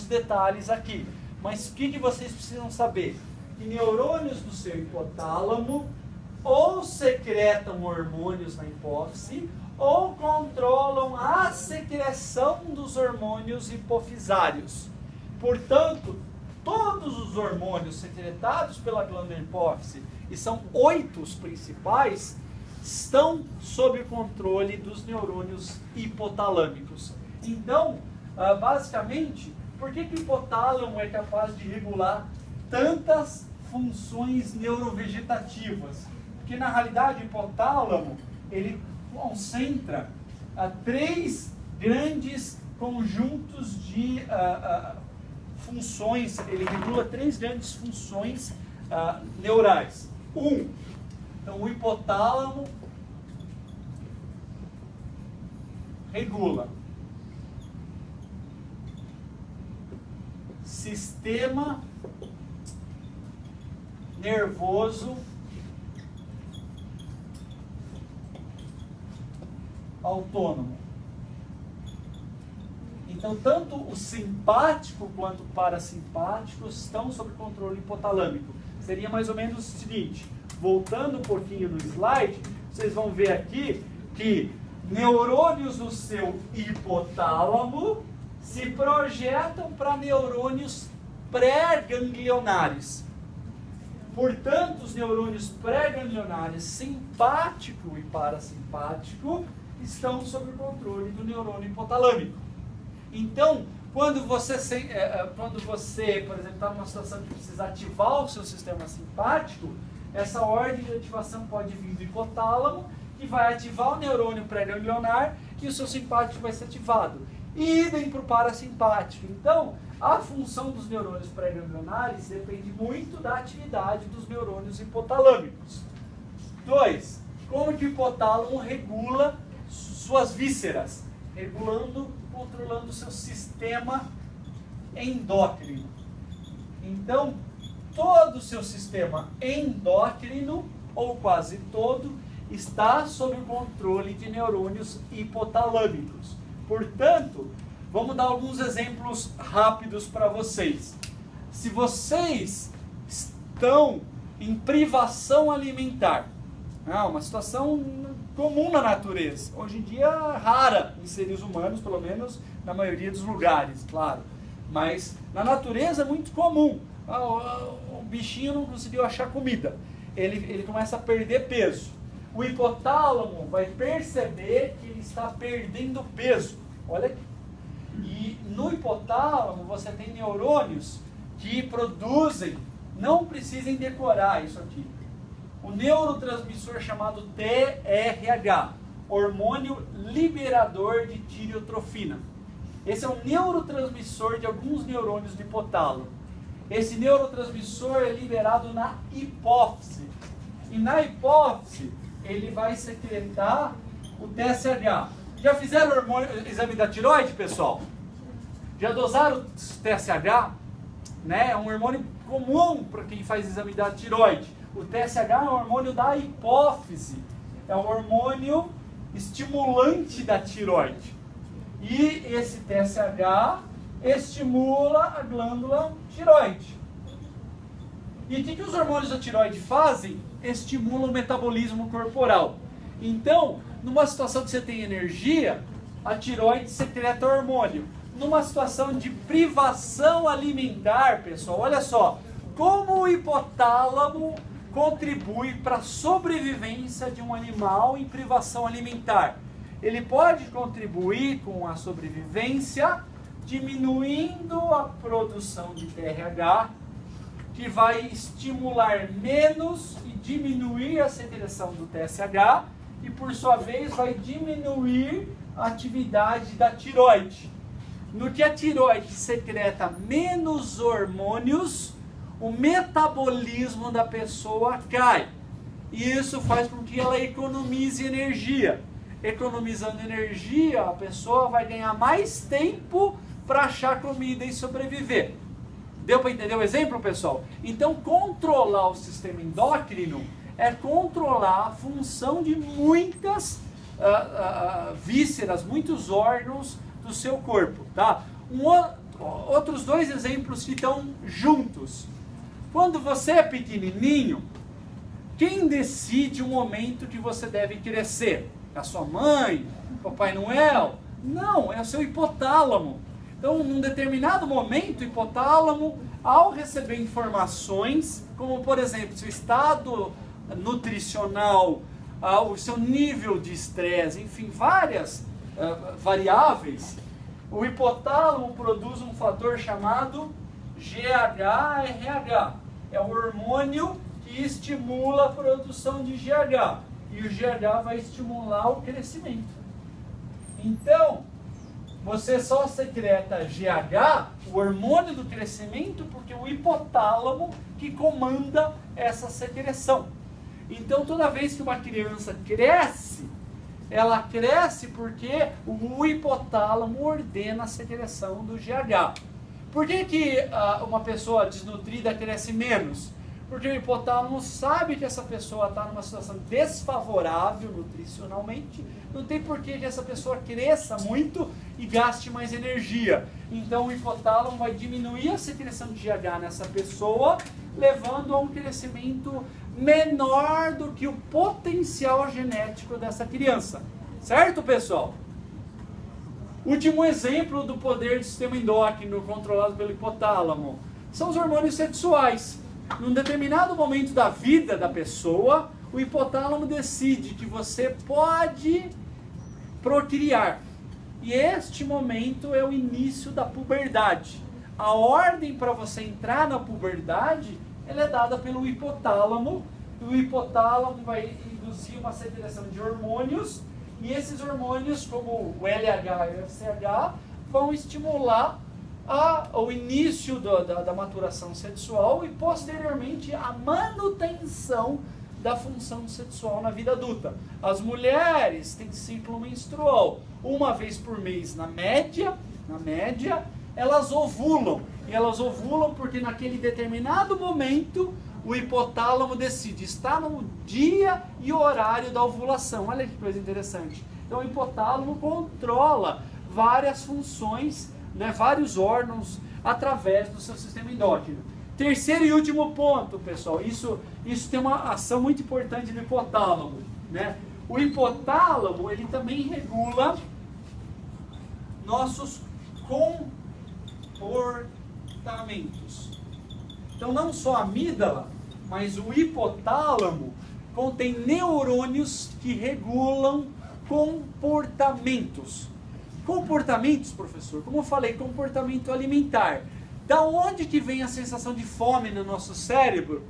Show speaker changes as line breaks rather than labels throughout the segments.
detalhes aqui. Mas o que vocês precisam saber? Que neurônios do seu hipotálamo ou secretam hormônios na hipófise ou controlam a secreção dos hormônios hipofisários. Portanto, todos os hormônios secretados pela glândula hipófise, e são 8 os principais, estão sob o controle dos neurônios hipotalâmicos. Então, basicamente, por que o hipotálamo é capaz de regular tantas funções neurovegetativas? Porque, na realidade, o hipotálamo, ele concentra 3 grandes conjuntos de funções, ele regula 3 grandes funções neurais. Então o hipotálamo regula sistema nervoso autônomo. Então, tanto o simpático quanto o parasimpático estão sob controle hipotalâmico. Seria mais ou menos o seguinte, voltando um pouquinho no slide, vocês vão ver aqui que neurônios do seu hipotálamo se projetam para neurônios pré-ganglionares. Portanto, os neurônios pré-ganglionares simpático e parasimpático estão sob o controle do neurônio hipotalâmico. Então, quando você, por exemplo, está numa situação que precisa ativar o seu sistema simpático, essa ordem de ativação pode vir do hipotálamo, que vai ativar o neurônio pré-ganglionar e o seu simpático vai ser ativado. Idem para o parasimpático. Então, a função dos neurônios pré-ganglionares depende muito da atividade dos neurônios hipotalâmicos. 2. Como que o hipotálamo regula suas vísceras? Controlando o seu sistema endócrino. Então, todo o seu sistema endócrino, ou quase todo, está sob o controle de neurônios hipotalâmicos. Portanto, vamos dar alguns exemplos rápidos para vocês. Se vocês estão em privação alimentar, uma situação comum na natureza, hoje em dia rara em seres humanos, pelo menos na maioria dos lugares, claro, mas na natureza é muito comum. O bichinho não conseguiu achar comida, ele começa a perder peso. O hipotálamo vai perceber que ele está perdendo peso. Olha aqui. E no hipotálamo você tem neurônios que produzem, não precisem decorar isso aqui, o neurotransmissor chamado TRH, hormônio liberador de tireotrofina. Esse é um neurotransmissor de alguns neurônios do hipotálamo. Esse neurotransmissor é liberado na hipófise. E na hipófise ele vai secretar o TSH. Já fizeram o exame da tireoide, pessoal? Já dosaram o TSH? Né? É um hormônio comum para quem faz exame da tireoide. O TSH é um hormônio da hipófise. É um hormônio estimulante da tireoide. E esse TSH estimula a glândula tireoide. E o que os hormônios da tireoide fazem? Estimulam o metabolismo corporal. Então, numa situação que você tem energia, a tireoide secreta hormônio. Numa situação de privação alimentar, pessoal, olha só, como o hipotálamo contribui para a sobrevivência de um animal em privação alimentar. Ele pode contribuir com a sobrevivência diminuindo a produção de TRH, que vai estimular menos e diminuir a secreção do TSH, e por sua vez vai diminuir a atividade da tireoide. No que a tireoide secreta menos hormônios, o metabolismo da pessoa cai. E isso faz com que ela economize energia. Economizando energia, a pessoa vai ganhar mais tempo para achar comida e sobreviver. Deu para entender o exemplo, pessoal? Então, controlar o sistema endócrino é controlar a função de muitas vísceras, muitos órgãos do seu corpo, tá? outros dois exemplos que estão juntos. Quando você é pequenininho, quem decide o momento que você deve crescer? É a sua mãe? Papai Noel? Não, é o seu hipotálamo. Então, num determinado momento, o hipotálamo, ao receber informações, como por exemplo, seu estado nutricional, o seu nível de estresse, enfim, várias variáveis, o hipotálamo produz um fator chamado GHRH. É o hormônio que estimula a produção de GH. E o GH vai estimular o crescimento. Então, você só secreta GH, o hormônio do crescimento, porque o hipotálamo que comanda essa secreção. Então, toda vez que uma criança cresce, ela cresce porque o hipotálamo ordena a secreção do GH. Por que uma pessoa desnutrida cresce menos? Porque o hipotálamo sabe que essa pessoa está numa situação desfavorável nutricionalmente, não tem por que essa pessoa cresça muito e gaste mais energia. Então o hipotálamo vai diminuir a secreção de GH nessa pessoa, levando a um crescimento menor do que o potencial genético dessa criança. Certo, pessoal? Último exemplo do poder do sistema endócrino controlado pelo hipotálamo são os hormônios sexuais. Num determinado momento da vida da pessoa, o hipotálamo decide que você pode procriar. E este momento é o início da puberdade. A ordem para você entrar na puberdade, ela é dada pelo hipotálamo. O hipotálamo vai induzir uma secreção de hormônios, e esses hormônios, como o LH e o FSH, vão estimular o início da maturação sexual e posteriormente a manutenção da função sexual na vida adulta. As mulheres têm ciclo menstrual uma vez por mês na média, elas ovulam. E elas ovulam porque naquele determinado momento o hipotálamo decide, está no dia e horário da ovulação. Olha que coisa interessante. Então o hipotálamo controla várias funções, né, vários órgãos através do seu sistema endócrino. Terceiro e último ponto, pessoal, isso tem uma ação muito importante do hipotálamo, né? O hipotálamo, ele também regula nossos comportamentos. Então não só a amígdala, mas o hipotálamo contém neurônios que regulam comportamentos. Comportamentos, professor, como eu falei, comportamento alimentar. Da onde que vem a sensação de fome no nosso cérebro?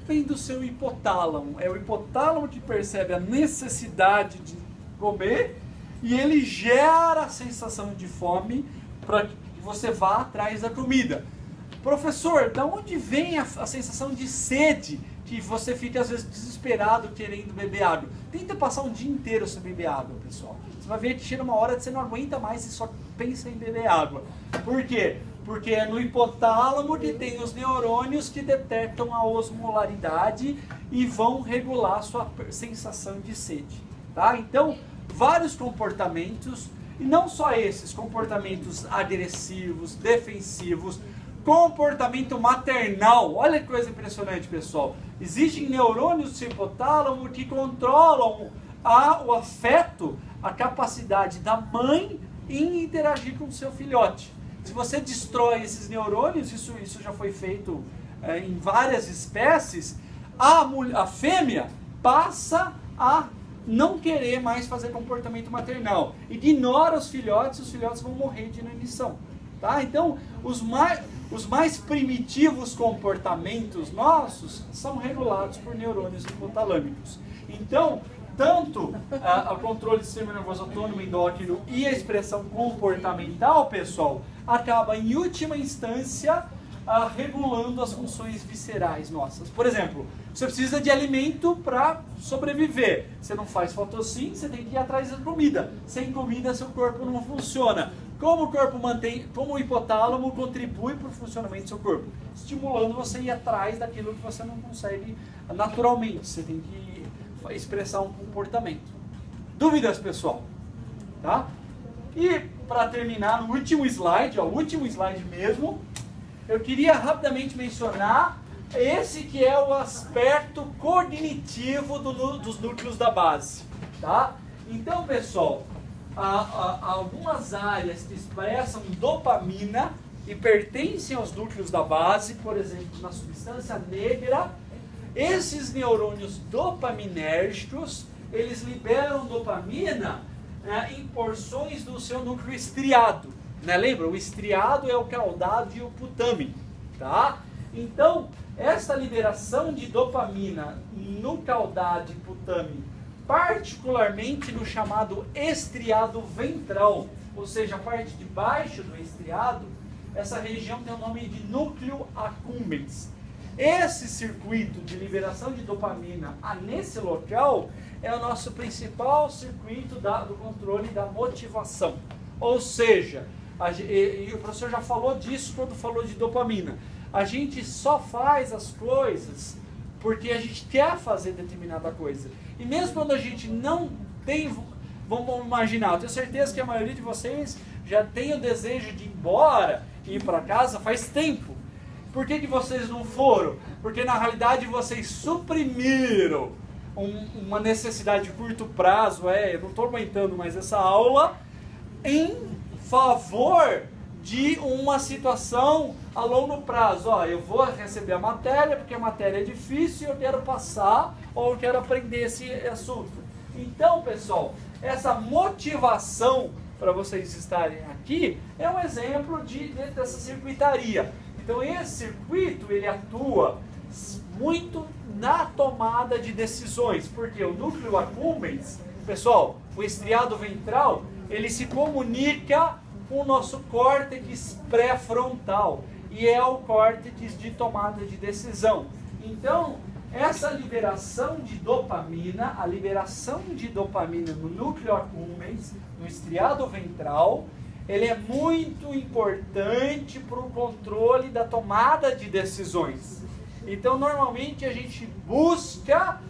Vem do seu hipotálamo. É o hipotálamo que percebe a necessidade de comer e ele gera a sensação de fome para que você vá atrás da comida. Professor, da onde vem a sensação de sede, que você fica às vezes desesperado querendo beber água? Tenta passar um dia inteiro sem beber água, pessoal. Você vai ver que chega uma hora que você não aguenta mais e só pensa em beber água. Por quê? Porque é no hipotálamo que tem os neurônios que detectam a osmolaridade e vão regular a sua sensação de sede. Tá? Então, vários comportamentos, e não só esses, comportamentos agressivos, defensivos, comportamento maternal. Olha que coisa impressionante, pessoal. Existem neurônios do seu hipotálamo que controlam o afeto, a capacidade da mãe em interagir com o seu filhote. Se você destrói esses neurônios, isso já foi feito em várias espécies, a fêmea passa a não querer mais fazer comportamento maternal. Ignora os filhotes vão morrer de inanição. Tá? Então, os mais primitivos comportamentos nossos são regulados por neurônios hipotalâmicos. Então, tanto o controle do sistema nervoso autônomo, endócrino e a expressão comportamental, pessoal, acaba em última instância regulando as funções viscerais nossas. Por exemplo, você precisa de alimento para sobreviver. Você não faz fotossíntese, você tem que ir atrás da comida. Sem comida, seu corpo não funciona. Como o hipotálamo contribui para o funcionamento do seu corpo? Estimulando você a ir atrás daquilo que você não consegue naturalmente. Você tem que expressar um comportamento. Dúvidas, pessoal? Tá? E para terminar, no último slide, ó, o último slide mesmo, eu queria rapidamente mencionar esse que é o aspecto cognitivo dos núcleos da base, tá? Então, pessoal, algumas áreas que expressam dopamina e pertencem aos núcleos da base, por exemplo, na substância negra, esses neurônios dopaminérgicos, eles liberam dopamina em porções do seu núcleo estriado, né? Lembra? O estriado é o caudado e o putame, tá? Então, essa liberação de dopamina no caudado e putame, particularmente no chamado estriado ventral, ou seja, a parte de baixo do estriado, essa região tem o nome de núcleo accumbens. Esse circuito de liberação de dopamina nesse local é o nosso principal circuito do controle da motivação. Ou seja, e o professor já falou disso quando falou de dopamina. A gente só faz as coisas porque a gente quer fazer determinada coisa. E mesmo quando a gente não tem, vamos imaginar, eu tenho certeza que a maioria de vocês já tem o desejo de ir embora e ir para casa faz tempo. Por que vocês não foram? Porque na realidade vocês suprimiram uma necessidade de curto prazo, eu não estou aguentando mais essa aula, em favor de uma situação a longo prazo. Eu vou receber a matéria, porque a matéria é difícil e eu quero passar, ou eu quero aprender esse assunto. Então, pessoal, essa motivação para vocês estarem aqui é um exemplo dessa circuitaria. Então, esse circuito, ele atua muito na tomada de decisões, porque o núcleo accumbens, pessoal, o estriado ventral, ele se comunica com o nosso córtex pré-frontal, e é o córtex de tomada de decisão. Então, essa liberação de dopamina, a liberação de dopamina no núcleo accumbens, no estriado ventral, ele é muito importante para o controle da tomada de decisões. Então, normalmente, a gente busca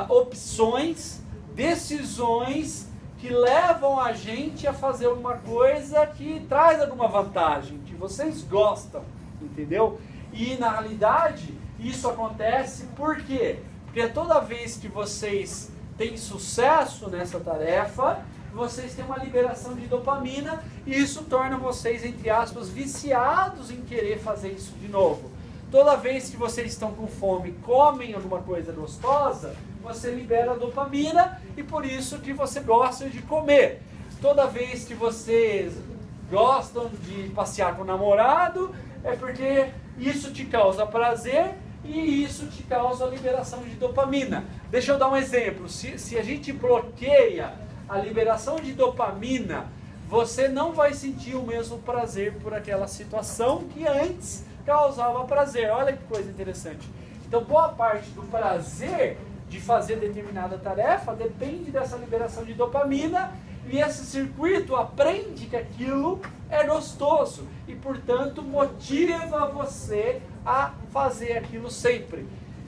opções, decisões que levam a gente a fazer alguma coisa que traz alguma vantagem, que vocês gostam, entendeu? E, na realidade, isso acontece por quê? Porque toda vez que vocês têm sucesso nessa tarefa, vocês têm uma liberação de dopamina e isso torna vocês, entre aspas, viciados em querer fazer isso de novo. Toda vez que vocês estão com fome, comem alguma coisa gostosa, você libera dopamina e por isso que você gosta de comer. Toda vez que vocês gostam de passear com o namorado, é porque isso te causa prazer e isso te causa a liberação de dopamina. Deixa eu dar um exemplo. Se a gente bloqueia a liberação de dopamina, você não vai sentir o mesmo prazer por aquela situação que antes causava prazer. Olha que coisa interessante. Então, boa parte do prazer de fazer determinada tarefa depende dessa liberação de dopamina e esse circuito aprende que aquilo é gostoso e, portanto, motiva você a fazer aquilo sempre.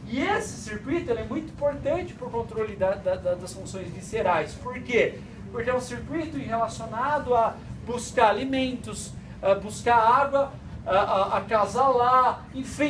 E esse circuito ele é muito importante para o controle das funções viscerais. Por quê? Porque é um circuito relacionado a buscar alimentos, a buscar água, a acasalar, enfim.